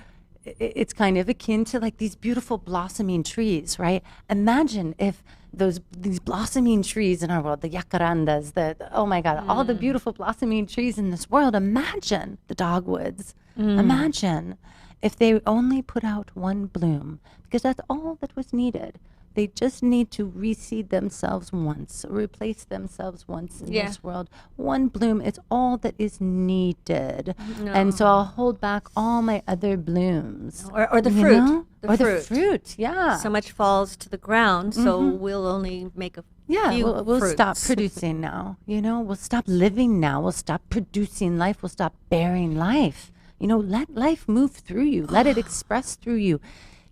it's kind of akin to like these beautiful blossoming trees, right? Imagine if these blossoming trees in our world, the jacarandas, oh my God, all the beautiful blossoming trees in this world. Imagine the dogwoods. Imagine if they only put out one bloom, because that's all that was needed. They just need to reseed themselves once, replace themselves once in this world. One bloom is all that is needed. No. And so I'll hold back all my other blooms. Or the you fruit. know? The or fruit. the fruit, yeah. So much falls to the ground, so we'll only make a few we'll fruits. stop producing now. You know, we'll stop living now. We'll stop producing life. We'll stop bearing life. You know, let life move through you. Let it express through you.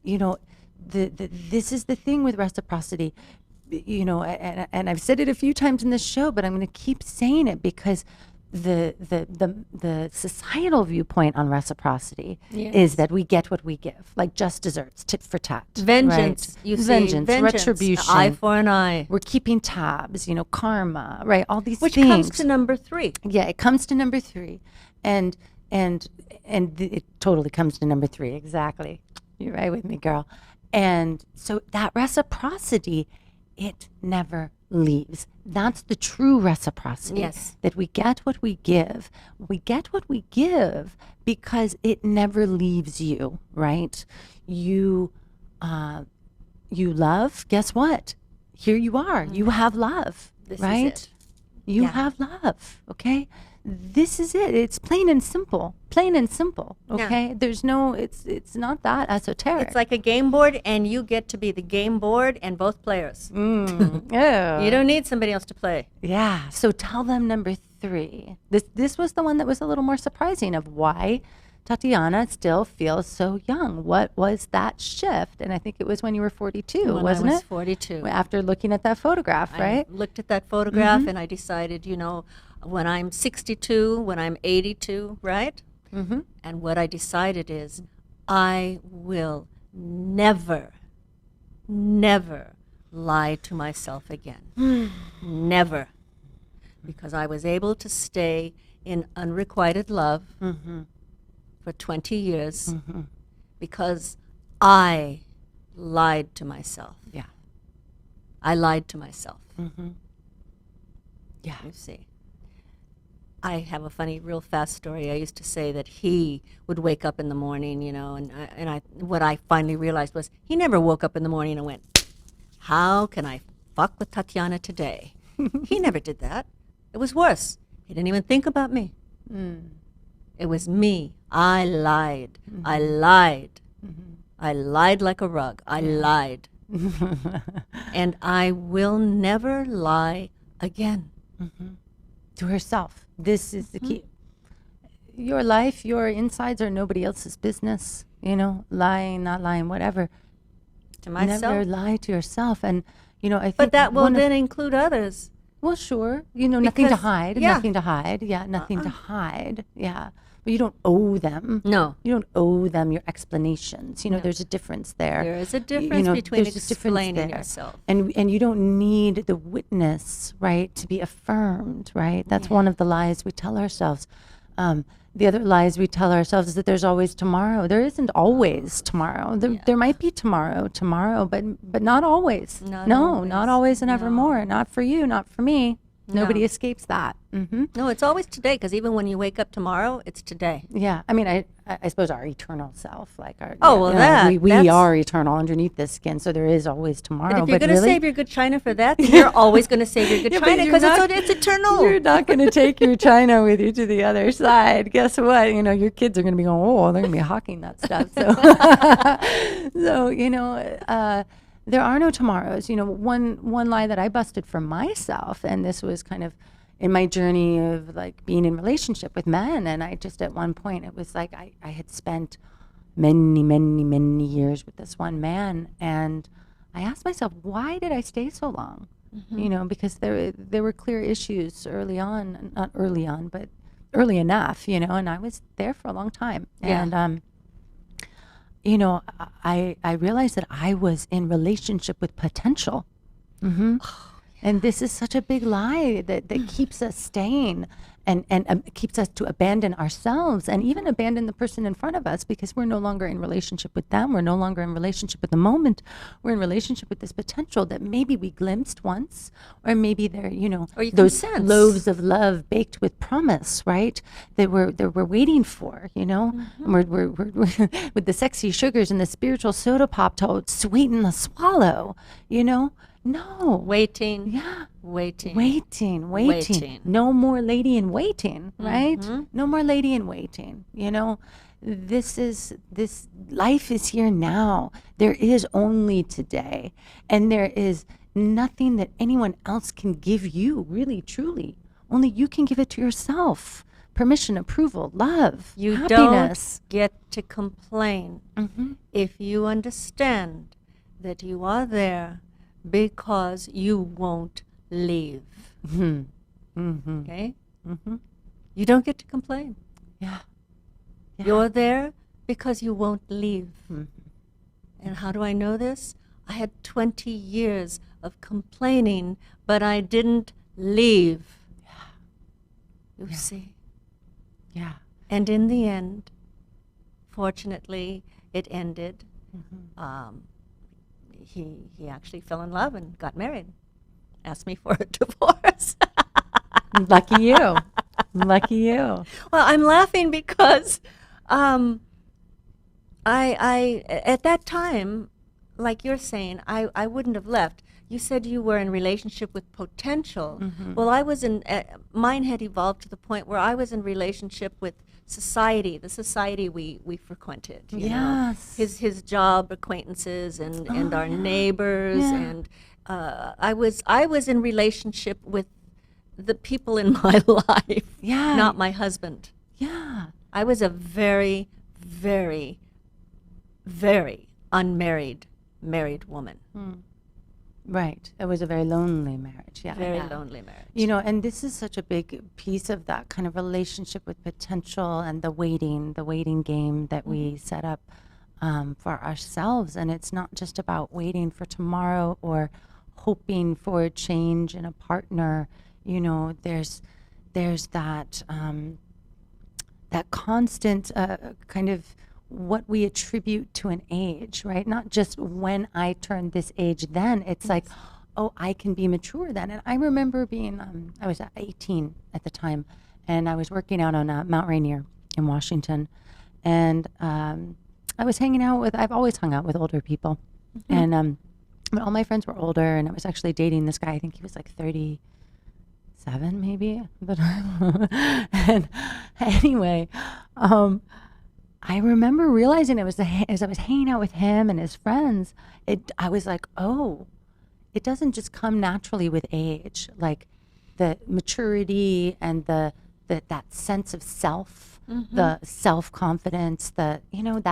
You know, this is the thing with reciprocity, you know, and I've said it a few times in this show, but I'm going to keep saying it because the societal viewpoint on reciprocity is that we get what we give, like just desserts, tit for tat. Vengeance, right? you see, vengeance, vengeance, retribution. eye for an eye. We're keeping tabs, you know, karma, right? All these Which things. comes to number 3. Yeah, it comes to number 3. And it totally comes to number 3, exactly. You're right with me, girl. And so that reciprocity, it never leaves. That's the true reciprocity. Yes. That we get what we give. We get what we give because it never leaves you, right? You love, guess what? Here you are. You have love, This right? is it. You Yeah. have love, okay? This is it. It's plain and simple. Plain and simple, okay? There's no, it's not that esoteric. It's like a game board, and you get to be the game board and both players. Yeah. You don't need somebody else to play. Yeah. So tell them number 3. This was the one that was a little more surprising of why Tatyana still feels so young. What was that shift? And I think it was when you were 42, When wasn't I was it? 42. After looking at that photograph, right? I looked at that photograph and I decided, you know, when I'm 62, when I'm 82, right? Mm-hmm. And what I decided is I will never lie to myself again. Never. Because I was able to stay in unrequited love for 20 years because I lied to myself. Yeah. I lied to myself. Yeah. You see. I have a funny, real fast story. I used to say that he would wake up in the morning, you know, and what I finally realized was he never woke up in the morning and went, how can I fuck with Tatyana today? He never did that. It was worse. He didn't even think about me. It was me. I lied. I lied. I lied like a rug. I lied. And I will never lie again. To herself. This is the key. Your life, your insides are nobody else's business. You know, lying, not lying, whatever. To myself. Never lie to yourself. And, you know, I think But that will one of- then include others. Well, sure. You know, nothing to Because- hide. yeah. Nothing to hide. Yeah, nothing to hide. Yeah. but you don't owe them. No. You don't owe them your explanations. You know, there's a difference there. There is a difference between there's a difference explaining there. yourself. And you don't need the witness, right, to be affirmed, right? That's one of the lies we tell ourselves. The other lies we tell ourselves is that there's always tomorrow. There isn't always tomorrow. There might be tomorrow, but not always. Not always and evermore. Not for you, not for me. Nobody escapes that. Mm-hmm. No, it's always today, because even when you wake up tomorrow, it's today. Yeah, I mean, I suppose our eternal self, like our we are eternal underneath this skin, so there is always tomorrow. But if you're going to save your good china for that, then you're always going to save your good china, because it's eternal. You're not going to take your china with you to the other side. Guess what? You know, your kids are going to be going, oh, they're going to be hawking that stuff. So, you know. There are no tomorrows. You know, one lie that I busted for myself, and this was kind of in my journey of like being in relationship with men, and I just at one point, it was like I had spent many years with this one man, and I asked myself, why did I stay so long? Mm-hmm. You know, because there were clear issues early on, not early on, but early enough, you know, and I was there for a long time. Yeah. And you know, I realized that I was in relationship with potential. Mm-hmm. Oh, yeah. And this is such a big lie that keeps us staying and keeps us to abandon ourselves and even abandon the person in front of us, because we're no longer in relationship with them. We're no longer in relationship with the moment. We're in relationship with this potential that maybe we glimpsed once, or maybe they're, you know, those loaves of love baked with promise, right? That we're waiting for, you know. Mm-hmm. And we're with the sexy sugars and the spiritual soda pop to sweeten the swallow, you know. No. Waiting. Yeah. Waiting. No more lady in waiting, right? Mm-hmm. No more lady in waiting. You know, this life is here now. There is only today. And there is nothing that anyone else can give you, really, truly. Only you can give it to yourself. Permission, approval, love, happiness. Don't get to complain if you understand that you are there because you won't leave. Mm-hmm. Mm-hmm. Okay? Mm-hmm. You don't get to complain. Yeah. You're there because you won't leave. Mm-hmm. And how do I know this? I had 20 years of complaining, but I didn't leave. You see? Yeah. And in the end, fortunately, it ended. Mm-hmm. He actually fell in love and got married. Asked me for a divorce. Lucky you. Lucky you. Well, I'm laughing because I at that time, like you're saying, I wouldn't have left. You said you were in relationship with potential. Mm-hmm. Well, I was in, mine had evolved to the point where I was in relationship with society, the society we frequented. You know? His job acquaintances and our neighbors. Yeah. And I was in relationship with the people in my life, not my husband. Yeah. I was a very, very, very unmarried married woman. Mm. Right. It was a very lonely marriage. Yeah. Very lonely marriage. You know, and this is such a big piece of that kind of relationship with potential and the waiting game that we set up for ourselves. And it's not just about waiting for tomorrow or hoping for a change in a partner. You know, there's that that constant kind of what we attribute to an age, right? Not just when I turned this age then. It's like, oh, I can be mature then. And I remember being, I was 18 at the time, and I was working out on Mount Rainier in Washington. And I was hanging out with, I've always hung out with older people. Mm-hmm. And but all my friends were older, and I was actually dating this guy. I think he was like 37 maybe. But and anyway, I remember realizing it was as I was hanging out with him and his friends, I was like, oh, it doesn't just come naturally with age. Like the maturity and that sense of self, the self-confidence, that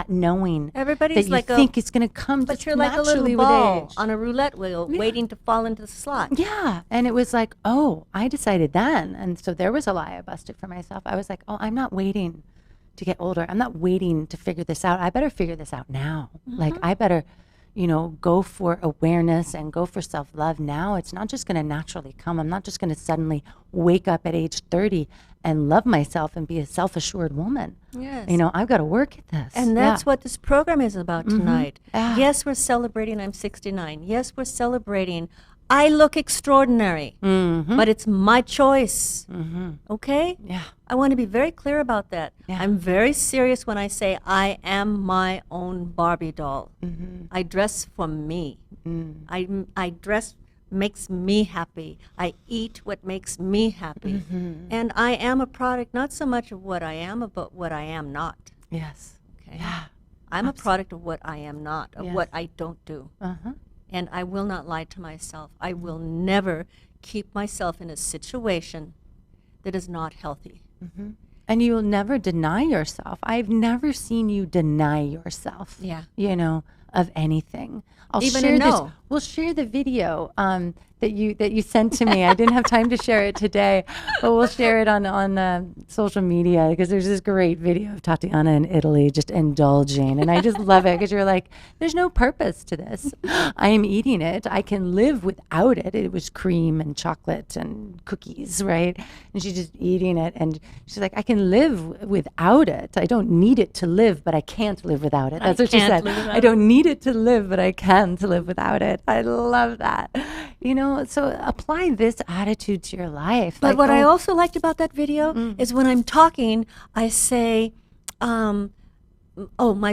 knowing. Everybody's that like you think it's going to come but just you're like a little naturally ball with age. On a roulette wheel waiting to fall into the slot. Yeah, and it was like, oh, I decided then. And so there was a lie I busted for myself. I was like, oh, I'm not waiting to get older. I'm not waiting to figure this out. I better figure this out now. Like I better, go for awareness and go for self-love now. It's not just going to naturally come. I'm not just going to suddenly wake up at age 30 and love myself and be a self-assured woman. Yes. I've got to work at this. And that's what this program is about tonight. Yeah. Yes, we're celebrating I'm 69. Yes, we're celebrating I look extraordinary, but it's my choice. Okay? Yeah. I want to be very clear about that. Yeah. I'm very serious when I say I am my own Barbie doll. I dress for me. I dress makes me happy. I eat what makes me happy. And I am a product not so much of what I am, but what I am not. Yes. Okay? Yeah. I'm a product of what I am not, of Yes. what I don't do. Uh-huh. And I will not lie to myself. I will never keep myself in a situation that is not healthy. And you will never deny yourself. I've never seen you deny yourself. Yeah. Of anything. I'll Even share a this. no. We'll share the video that you sent to me. I didn't have time to share it today, but we'll share it on social media because there's this great video of Tatyana in Italy just indulging, and I just love it because you're like, there's no purpose to this. I am eating it. I can live without it. It was cream and chocolate and cookies, right? And she's just eating it, and she's like, I can live without it. I don't need it to live, but I can't live without it. That's what she said. I don't need it to live, but I can to live without it. I love that. So apply this attitude to your life. But what I also liked about that video is when I'm talking, I say, my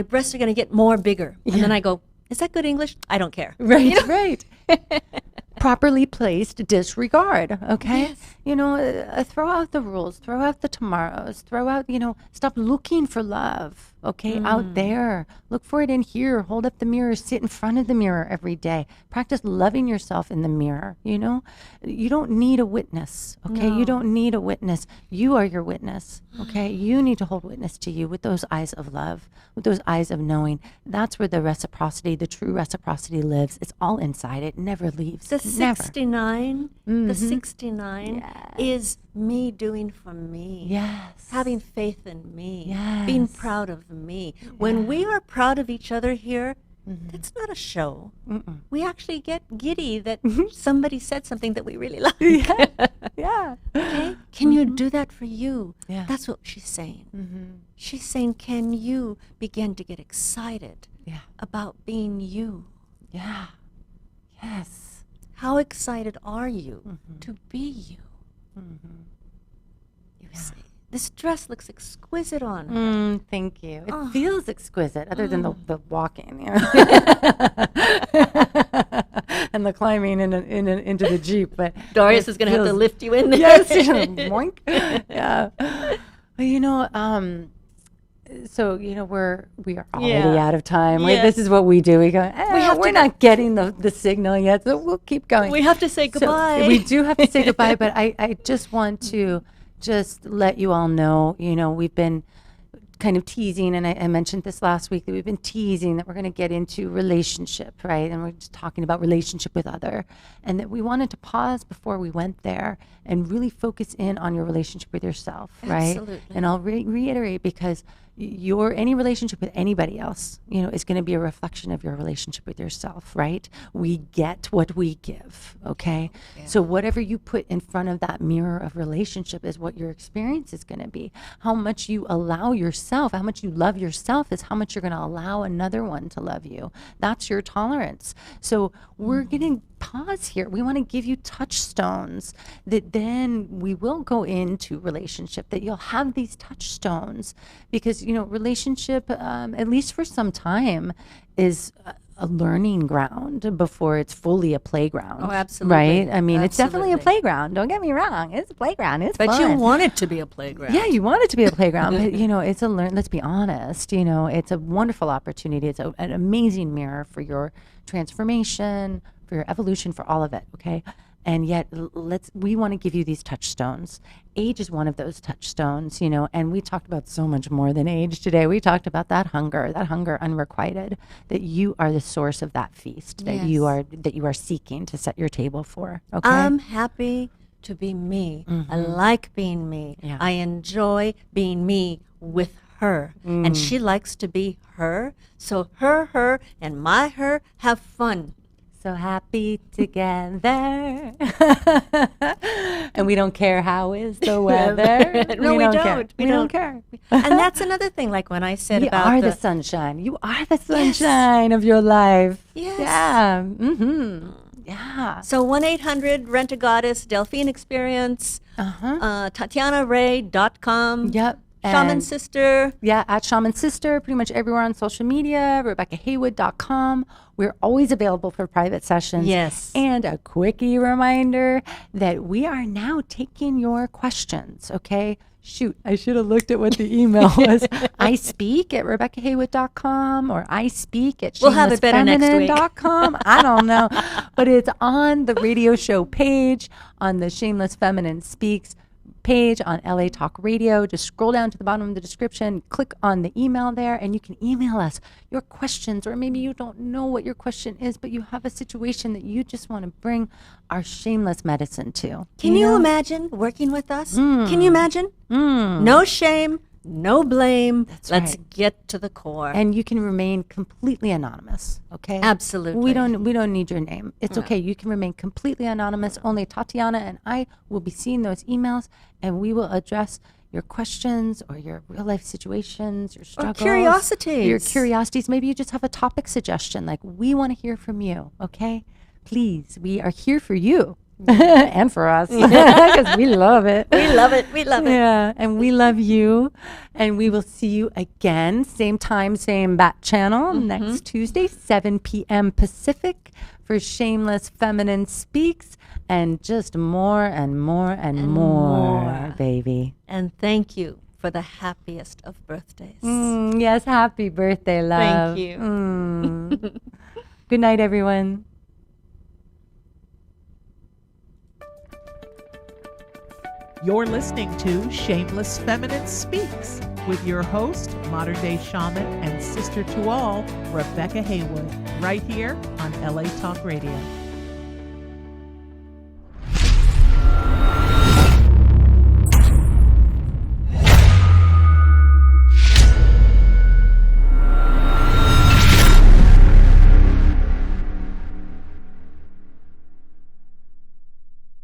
breasts are going to get more bigger. And then I go, is that good English? I don't care. Right, right. Properly placed disregard, okay? Yes. Throw out the rules, throw out the tomorrows, throw out, stop looking for love, okay? Out there. Look for it in here. Hold up the mirror. Sit in front of the mirror every day. Practice loving yourself in the mirror, You don't need a witness, okay? No. You don't need a witness. You are your witness, okay? You need to hold witness to you with those eyes of love, with those eyes of knowing. That's where the reciprocity, the true reciprocity lives. It's all inside. It never leaves. The Never. 69, the 69 Yes. is me doing for me. Yes. Having faith in me. Yes. Being proud of me. When we are proud of each other here, that's not a show. We actually get giddy that somebody said something that we really like. Yeah. Okay? Can you do that for you? Yeah. That's what she's saying. She's saying, can you begin to get excited Yeah. about being you? Yeah. Yes. How excited are you to be you? You see, this dress looks exquisite on her. Thank you. It feels exquisite, other than the walking, and the climbing into the Jeep. But Darius is going to have to lift you in there. Yes, boink. Yeah. But so we are already out of time. Yes. This is what we do. We go. We're not getting the signal yet, so we'll keep going. We have to say goodbye. So we do have to say goodbye, but I just want to just let you all know. We've been kind of teasing, and I mentioned this last week, that we've been teasing that we're going to get into relationship, right? And we're just talking about relationship with other, and that we wanted to pause before we went there and really focus in on your relationship with yourself, right? Absolutely. And I'll reiterate, because any relationship with anybody else, is going to be a reflection of your relationship with yourself, right? We get what we give, okay? Yeah. So whatever you put in front of that mirror of relationship is what your experience is going to be. How much you allow yourself, how much you love yourself is how much you're going to allow another one to love you. That's your tolerance. So we're going to pause here. We want to give you touchstones that then we will go into relationship, that you'll have these touchstones, because relationship, at least for some time, is a learning ground before it's fully a playground. Oh, absolutely. Right? I mean, it's Absolutely. definitely a playground. Don't get me wrong. It's a playground. It's But fun. you want it to be a playground. Yeah, you want it to be a playground, but it's let's be honest, it's a wonderful opportunity. It's an amazing mirror for your transformation, for your evolution, for all of it, okay? And yet we want to give you these touchstones. Age is one of those touchstones, and we talked about so much more than age today. We talked about that hunger unrequited, that you are the source of that feast, that you are seeking to set your table for, okay? I'm happy to be me. I like being me. Yeah. I enjoy being me with her, and she likes to be her. So her, and my her have fun. So happy together. And we don't care how is the weather. No, we don't. We don't care. And that's another thing, like when I said You about are the sunshine. You are the sunshine of your life. Yes. Yeah. Mm-hmm. Yeah. So 1-800-Rent-A-Goddess, Delphine Experience, TatyanaRay.com. Yep. Shaman And- Sister. Yeah, at Shaman Sister, pretty much everywhere on social media, RebeccaHaywood.com. We're always available for private sessions. Yes. And a quickie reminder that we are now taking your questions, okay? Shoot, I should have looked at what the email was. I speak at RebeccaHaywood.com or I speak at We'll have it better next week. ShamelessFeminine.com. I don't know. But it's on the radio show page, on the Shameless Feminine Speaks page on LA Talk Radio. Just scroll down to the bottom of the description, click on the email there, and you can email us your questions, or maybe you don't know what your question is, but you have a situation that you just want to bring our shameless medicine to. Can you imagine working with us? Can you imagine? No shame, no blame. Let's right. get to the core. And you can remain completely anonymous, okay? Absolutely. We don't need your name. It's okay. You can remain completely anonymous. Only Tatyana and I will be seeing those emails, and we will address your questions or your real life situations, your struggles, curiosities. your curiosities. Maybe you just have a topic suggestion. Like, we want to hear from you, okay? Please, we are here for you. And for us, because we love it. We love it. We love it. Yeah, and we love you. And we will see you again, same time, same bat channel, next Tuesday, 7 p.m. Pacific, for Shameless Feminine Speaks, and just more and more and more, baby. And thank you for the happiest of birthdays. Yes, happy birthday, love. Thank you. Good night, everyone. You're listening to Shameless Feminine Speaks with your host, modern day shaman and sister to all, Rebecca Haywood, right here on LA Talk Radio.